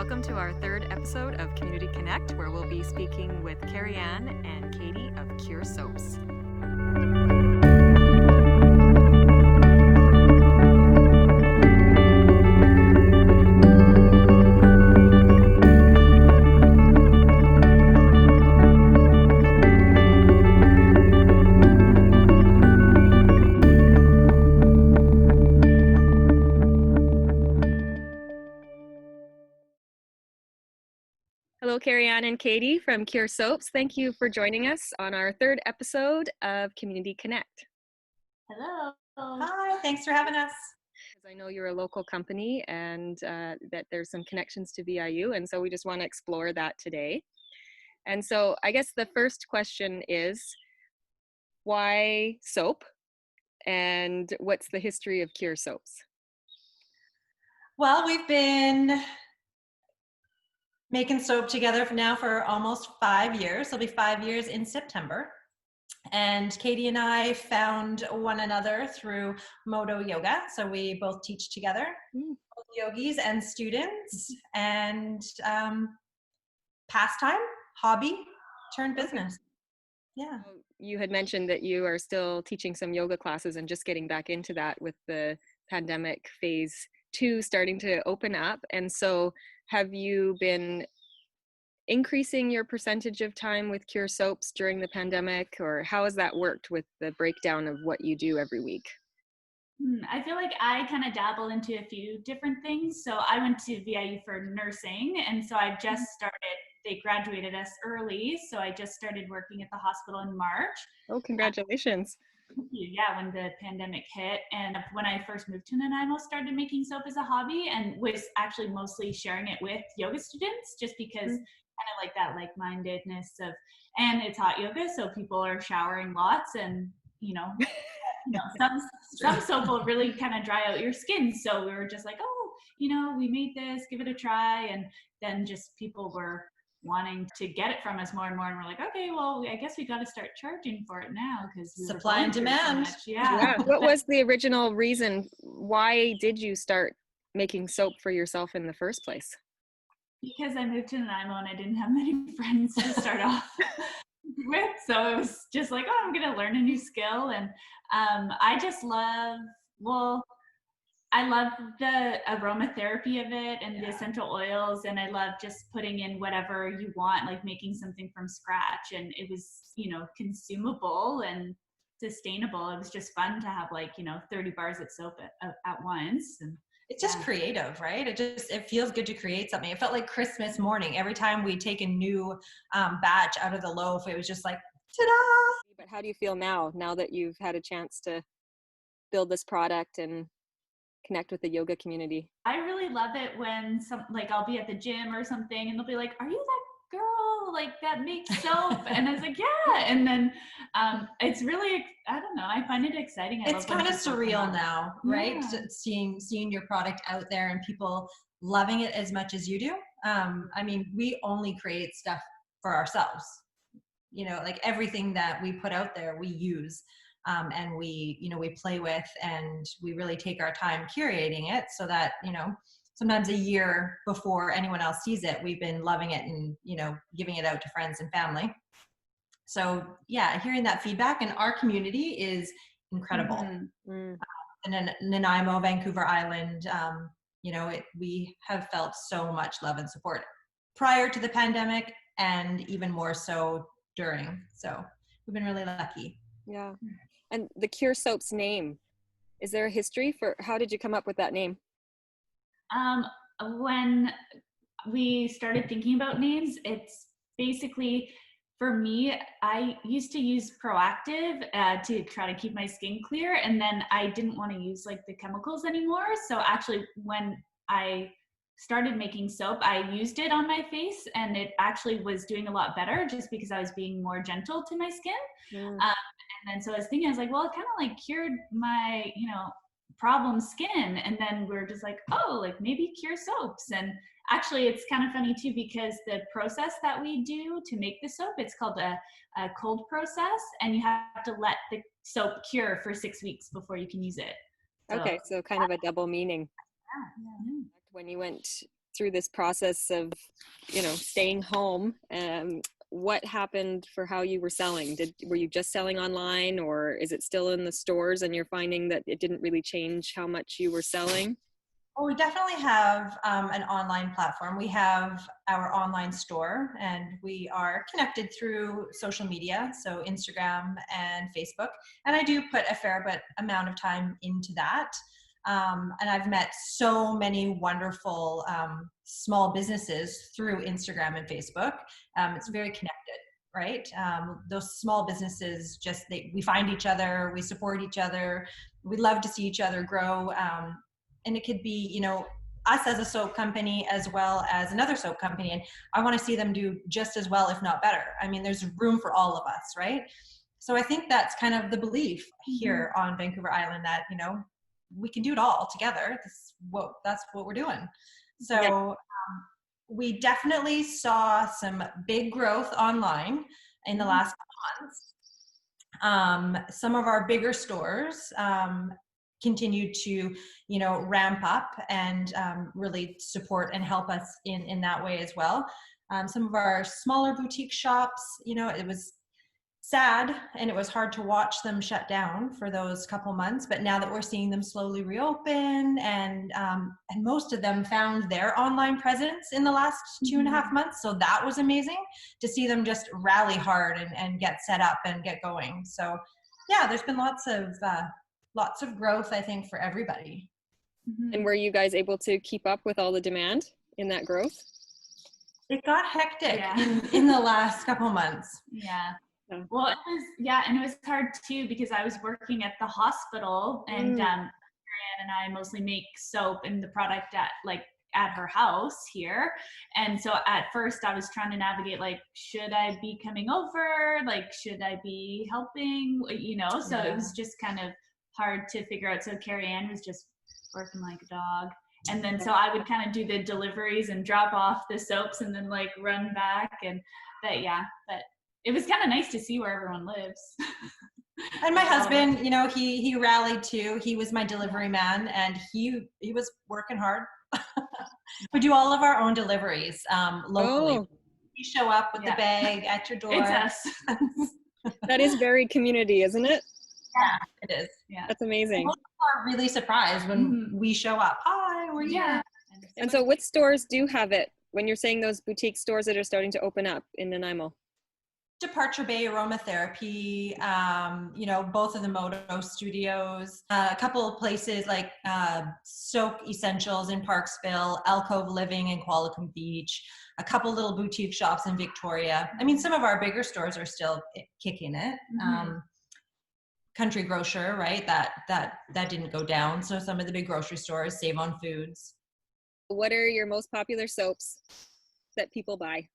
Welcome to our third episode of Community Connect, where we'll be speaking with Kerianne and Katie of Cure Soaps. Hello, Kerianne and Katie from Cure Soaps. Thank you for joining us on our third episode of Community Connect. Hello. Hi, thanks for having us. I know you're a local company and that there's some connections to VIU, and so we just want to explore that today. And so I guess the first question is, why soap? And what's the history of Cure Soaps? Well, we've been making soap together now for almost 5 years. It'll be 5 years in September. And Katie and I found one another through Moto Yoga. So we both teach together, both yogis and students, and pastime, hobby, turned business. Yeah. You had mentioned that you are still teaching some yoga classes and just getting back into that with the pandemic phase 2 starting to open up. And so have you been increasing your percentage of time with Cure Soaps during the pandemic, or how has that worked with the breakdown of what you do every week? I feel like I kind of dabble into a few different things. So I went to VIU for nursing, and so I just started, they graduated us early, so I just started working at the hospital in March. Oh, congratulations. Thank you. Yeah, when the pandemic hit, and when I first moved to Nanaimo, started making soap as a hobby, and was actually mostly sharing it with yoga students, just because kind of like that like-mindedness of, and it's hot yoga, so people are showering lots, and some soap will really kind of dry out your skin. So we were just like, we made this, give it a try, and then just people were wanting to get it from us more and more, and we're like, okay, well, I guess we got to start charging for it now, because supply and demand. Yeah. What was the original reason? Why did you start making soap for yourself in the first place? Because I moved to Nanaimo and I didn't have many friends to start off with, so it was just like, I'm gonna learn a new skill. And I just love the aromatherapy of it and the essential oils, and I love just putting in whatever you want, like making something from scratch, and it was, consumable and sustainable. It was just fun to have 30 bars of soap at once. And it's just creative, right? It feels good to create something. It felt like Christmas morning. Every time we take a new batch out of the loaf, it was just like, ta-da! But how do you feel now that you've had a chance to build this product and connect with the yoga community? I really love it when I'll be at the gym or something, and they'll be like, are you that girl that makes soap? And I was like, yeah. And then it's really, I don't know, I find it exciting. It's kind of surreal now, right? Yeah. Seeing your product out there and people loving it as much as you do. I mean, we only create stuff for ourselves. Everything that we put out there, we use. And we play with, and we really take our time curating it so that, sometimes a year before anyone else sees it, we've been loving it and, giving it out to friends and family. So yeah, hearing that feedback, and our community is incredible. And then Nanaimo, Vancouver Island, we have felt so much love and support prior to the pandemic, and even more so during. So we've been really lucky. Yeah. And the Cure Soaps name, is there a history for, how did you come up with that name? When we started thinking about names, it's basically, for me, I used to use Proactive to try to keep my skin clear, and then I didn't want to use the chemicals anymore. So actually, when I started making soap, I used it on my face, and it actually was doing a lot better, just because I was being more gentle to my skin. And then so I was thinking, I was like, well, it kind of cured my, problem skin. And then we're just like, maybe Cure Soaps. And actually, it's kind of funny too, because the process that we do to make the soap, it's called a cold process, and you have to let the soap cure for 6 weeks before you can use it. Okay, so kind of a double meaning. Yeah. When you went through this process of, staying home, what happened for how you were selling? Were you just selling online, or is it still in the stores and you're finding that it didn't really change how much you were selling? Well, we definitely have an online platform. We have our online store, and we are connected through social media, so Instagram and Facebook. And I do put a fair bit amount of time into that. And I've met so many wonderful small businesses through Instagram and Facebook. It's very connected, right? Those small businesses we find each other, we support each other, we love to see each other grow. And it could be, us as a soap company as well as another soap company. And I want to see them do just as well, if not better. I mean, there's room for all of us, right? So I think that's kind of the belief here on Vancouver Island that, we can do it all together. That's what we're doing. So we definitely saw some big growth online in the last months. Some of our bigger stores continued to, ramp up and really support and help us in that way as well. Some of our smaller boutique shops, it was sad and it was hard to watch them shut down for those couple months, but now that we're seeing them slowly reopen, and most of them found their online presence in the last 2.5 months, so that was amazing to see them just rally hard and get set up and get going. So yeah, there's been lots of growth, I think, for everybody. And were you guys able to keep up with all the demand in that growth? It got hectic in the last couple months. Yeah. Well, and it was hard too, because I was working at the hospital, and Kerianne and I mostly make soap and the product at her house here. And so at first I was trying to navigate, should I be coming over? Should I be helping? So it was just kind of hard to figure out. So Kerianne was just working like a dog. And then so I would kind of do the deliveries and drop off the soaps and then run back. But it was kind of nice to see where everyone lives. And my husband, he rallied too. He was my delivery man, and he was working hard. We do all of our own deliveries locally. Oh. We show up with the bag at your door. It's us. That is very community, isn't it? Yeah, it is. Yeah, that's amazing. Most people are really surprised when we show up. Hi, we're here. And so what stores do have it when you're saying those boutique stores that are starting to open up in Nanaimo? Departure Bay Aromatherapy, both of the Moto studios, a couple of places like Soap Essentials in Parksville, Alcove Living in Qualicum Beach, a couple little boutique shops in Victoria. I mean, some of our bigger stores are still kicking it. Country Grocer, right? That didn't go down. So some of the big grocery stores, Save on Foods. What are your most popular soaps that people buy?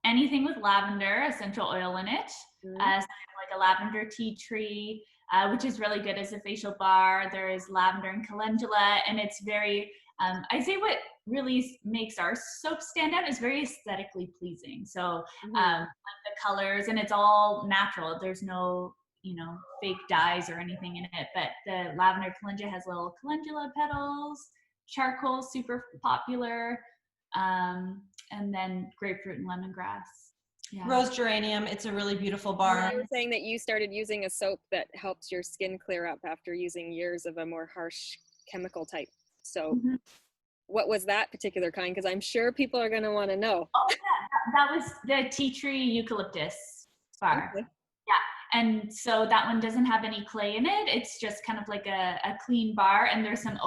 Anything with lavender, essential oil in it, like a lavender tea tree, which is really good as a facial bar. There is lavender and calendula, and it's very, I say what really makes our soap stand out is very aesthetically pleasing. So like the colors, and it's all natural. There's no, fake dyes or anything in it, but the lavender calendula has little calendula petals, charcoal, super popular. And then grapefruit and lemongrass. Yeah. Rose geranium, it's a really beautiful bar. You were saying that you started using a soap that helps your skin clear up after using years of a more harsh chemical type soap. What was that particular kind? Because I'm sure people are going to want to know. Oh yeah, that was the tea tree eucalyptus bar. Okay. Yeah, and so that one doesn't have any clay in it. It's just kind of like a clean bar, and there's some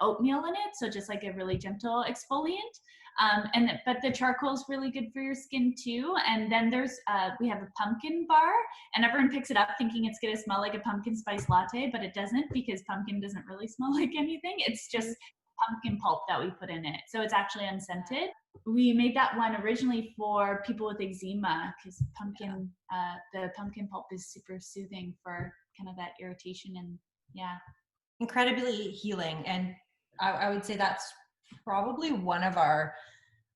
oatmeal in it, so just like a really gentle exfoliant. But the charcoal is really good for your skin too. And then we have a pumpkin bar, and everyone picks it up thinking it's going to smell like a pumpkin spice latte, but it doesn't, because pumpkin doesn't really smell like anything. It's just pumpkin pulp that we put in it. So it's actually unscented. We made that one originally for people with eczema, because the pumpkin pulp is super soothing for kind of that irritation, and incredibly healing. And I would say that's probably one of our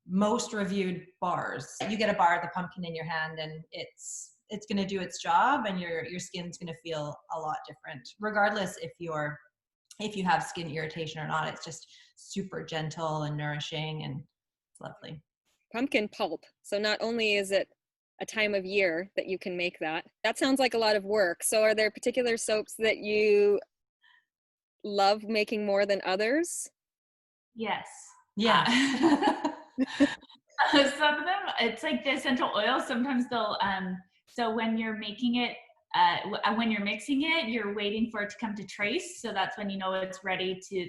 most reviewed bars. You get a bar of the pumpkin in your hand, and it's going to do its job, and your skin's going to feel a lot different, regardless if you're if you have skin irritation or not. It's just super gentle and nourishing, and it's lovely. Pumpkin pulp. So not only is it a time of year that you can make that, that sounds like a lot of work. So are there particular soaps that you love making more than others? Yes. Yeah. Some of them, it's like the essential oils. Sometimes they'll, so when you're making it, when you're mixing it, you're waiting for it to come to trace. So that's when you know it's ready to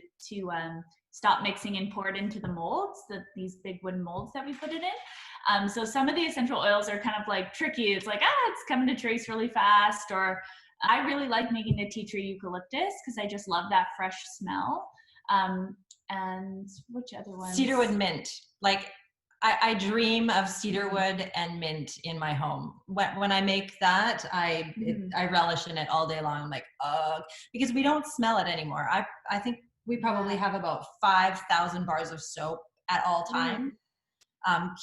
stop mixing and pour it into the molds, these big wooden molds that we put it in. So some of the essential oils are kind of like tricky. It's like, it's coming to trace really fast. Or I really like making the tea tree eucalyptus because I just love that fresh smell. And which other ones? Cedarwood mint. Like, I dream of cedarwood and mint in my home. When I make that, I relish in it all day long. I'm like, because we don't smell it anymore. I think we probably have about 5,000 bars of soap at all time,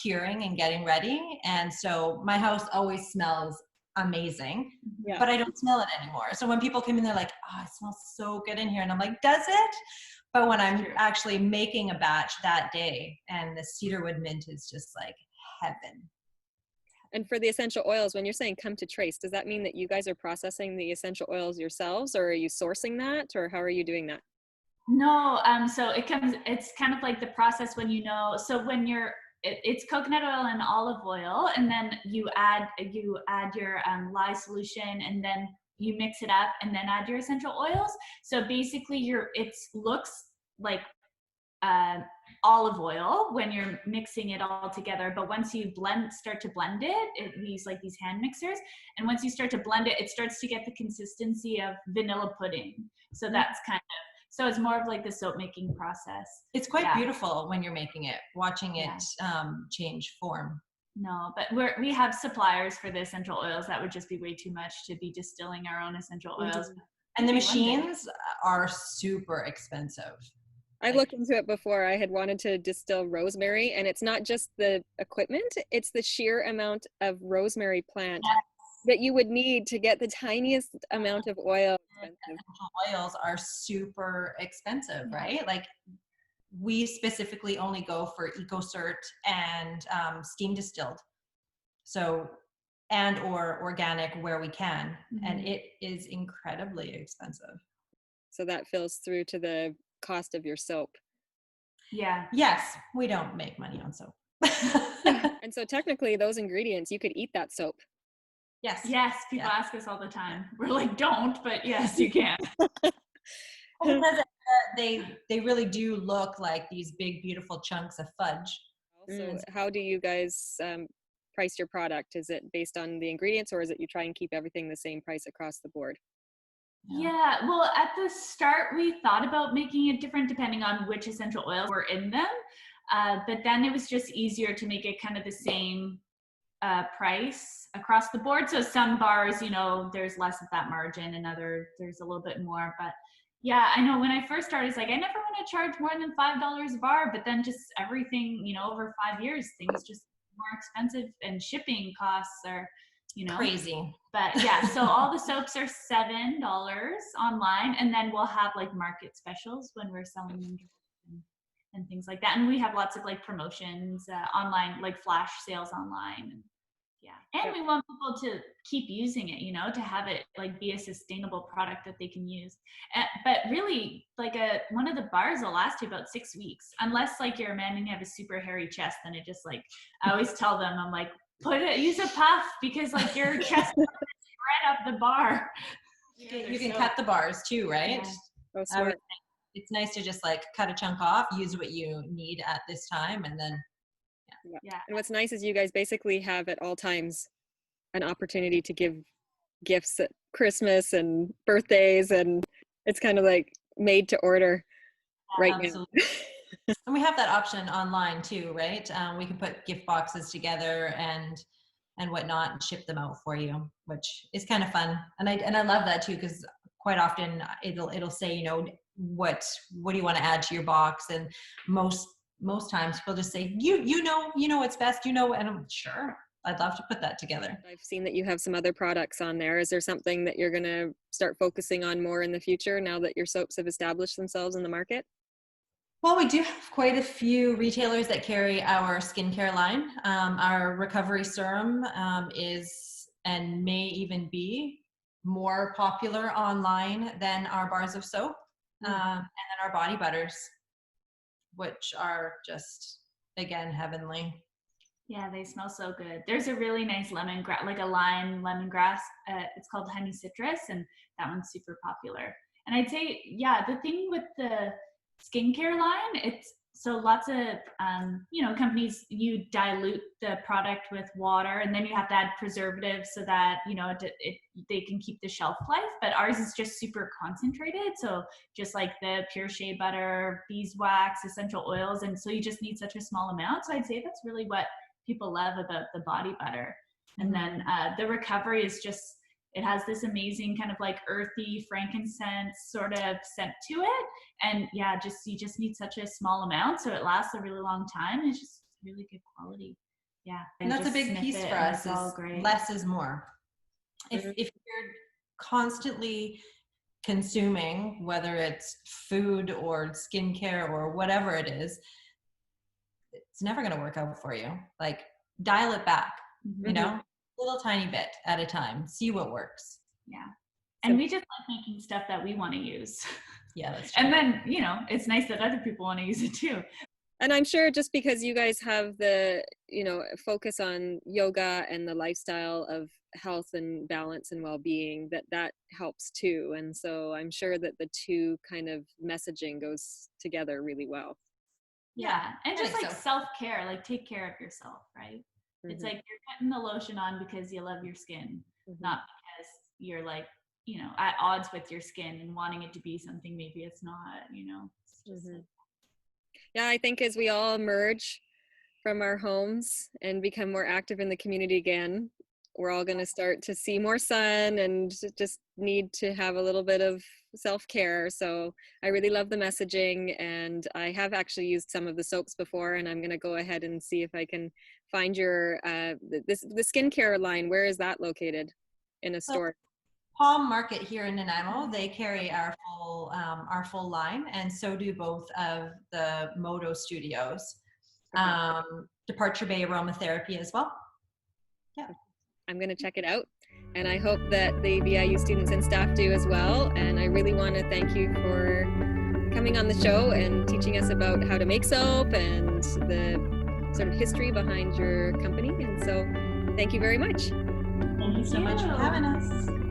curing and getting ready. And so my house always smells amazing, but I don't smell it anymore. So when people come in, they're like, it smells so good in here. And I'm like, does it? But when I'm actually making a batch that day, and the cedarwood mint is just like heaven. And for the essential oils, when you're saying come to trace, does that mean that you guys are processing the essential oils yourselves, or are you sourcing that, or how are you doing that? No, so it's kind of like the process when so when it's coconut oil and olive oil, and then you add your lye solution, and then you mix it up and then add your essential oils. So basically it looks like olive oil when you're mixing it all together. But once you start to blend it, we use like these hand mixers. And once you start to blend it, it starts to get the consistency of vanilla pudding. So that's so it's more of like the soap making process. It's quite beautiful when you're making it, watching it change form. No, but we have suppliers for the essential oils. That would just be way too much to be distilling our own essential oils. And the machines are super expensive. I looked into it before. I had wanted to distill rosemary, and it's not just the equipment, it's the sheer amount of rosemary plant that you would need to get the tiniest amount of oil. Essential oils are super expensive, right? Like, we specifically only go for EcoCert and steam distilled, so and or organic where we can, and it is incredibly expensive. So that fills through to the cost of your soap. Yeah. Yes, we don't make money on soap. And so technically those ingredients, you could eat that soap. Yes, people ask us all the time. We're like, don't, but yes, you can. Because they really do look like these big, beautiful chunks of fudge. So how do you guys price your product? Is it based on the ingredients, or is it you try and keep everything the same price across the board? Yeah, well, at the start, we thought about making it different depending on which essential oils were in them. But then it was just easier to make it kind of the same price across the board. So some bars, there's less of that margin, and there's a little bit more. But yeah, I know when I first started, it's like, I never want to charge more than $5 a bar, but then just everything, over 5 years, things just more expensive, and shipping costs are, crazy. But yeah, so all the soaps are $7 online, and then we'll have like market specials when we're selling them and things like that. And we have lots of like promotions online, like flash sales online. And we want people to keep using it, to have it like be a sustainable product that they can use. But really, like one of the bars will last you about 6 weeks, unless like you're a man and you have a super hairy chest. Then it just like, I always tell them, I'm like, use a puff, because like your chest is spread up the bar. You can cut the bars too, right? Yeah. It's nice to just like cut a chunk off, use what you need at this time, and then And what's nice is you guys basically have at all times an opportunity to give gifts at Christmas and birthdays, and it's kind of like made to order now. And we have that option online too, right? We can put gift boxes together and whatnot, and ship them out for you, which is kind of fun. And I love that too, because quite often it'll say, what do you want to add to your box? And most times people just say, you know what's best, and I'm sure. I'd love to put that together. I've seen that you have some other products on there. Is there something that you're going to start focusing on more in the future now that your soaps have established themselves in the market? Well, we do have quite a few retailers that carry our skincare line. Our recovery serum is and may even be more popular online than our bars of soap, and then our body butters, which are just, again, heavenly. Yeah, they smell so good. There's a really nice lemongrass, like a lime lemongrass. It's called honey citrus, and that one's super popular. And I'd say, yeah, the thing with the skincare line, it's so lots of companies, you dilute the product with water, and then you have to add preservatives so that they can keep the shelf life. But ours is just super concentrated, so just like the pure shea butter, beeswax, essential oils, and so you just need such a small amount. So I'd say that's really what people love about the body butter. And then the recovery is just, it has this amazing kind of like earthy frankincense sort of scent to it. And yeah, you just need such a small amount, so it lasts a really long time. It's just really good quality. Yeah. And that's a big piece for us, is less is more. If you're constantly consuming, whether it's food or skincare or whatever it is, it's never going to work out for you. Like, dial it back, a little tiny bit at a time, see what works. Yeah. And we just like making stuff that we want to use. Yeah, that's true. And then, it's nice that other people want to use it too. And I'm sure just because you guys have the, focus on yoga and the lifestyle of health and balance and well-being, that helps too. And so I'm sure that the two kind of messaging goes together really well. Yeah. And just like self-care, like take care of yourself, right? It's like you're putting the lotion on because you love your skin, not because you're like, at odds with your skin and wanting it to be something maybe it's not, it's just Yeah, I think as we all emerge from our homes and become more active in the community again, we're all going to start to see more sun and just need to have a little bit of self-care. So I really love the messaging, and I have actually used some of the soaps before, and I'm going to go ahead and see if I can find your the skincare line. Where is that located in a store? Palm Market here in Nanaimo, they carry our full line, and so do both of the Moto studios. Departure Bay Aromatherapy as well. Yeah. I'm going to check it out, and I hope that the VIU students and staff do as well. And I really want to thank you for coming on the show and teaching us about how to make soap and the sort of history behind your company. And so thank you very much. Thank you so much for having us.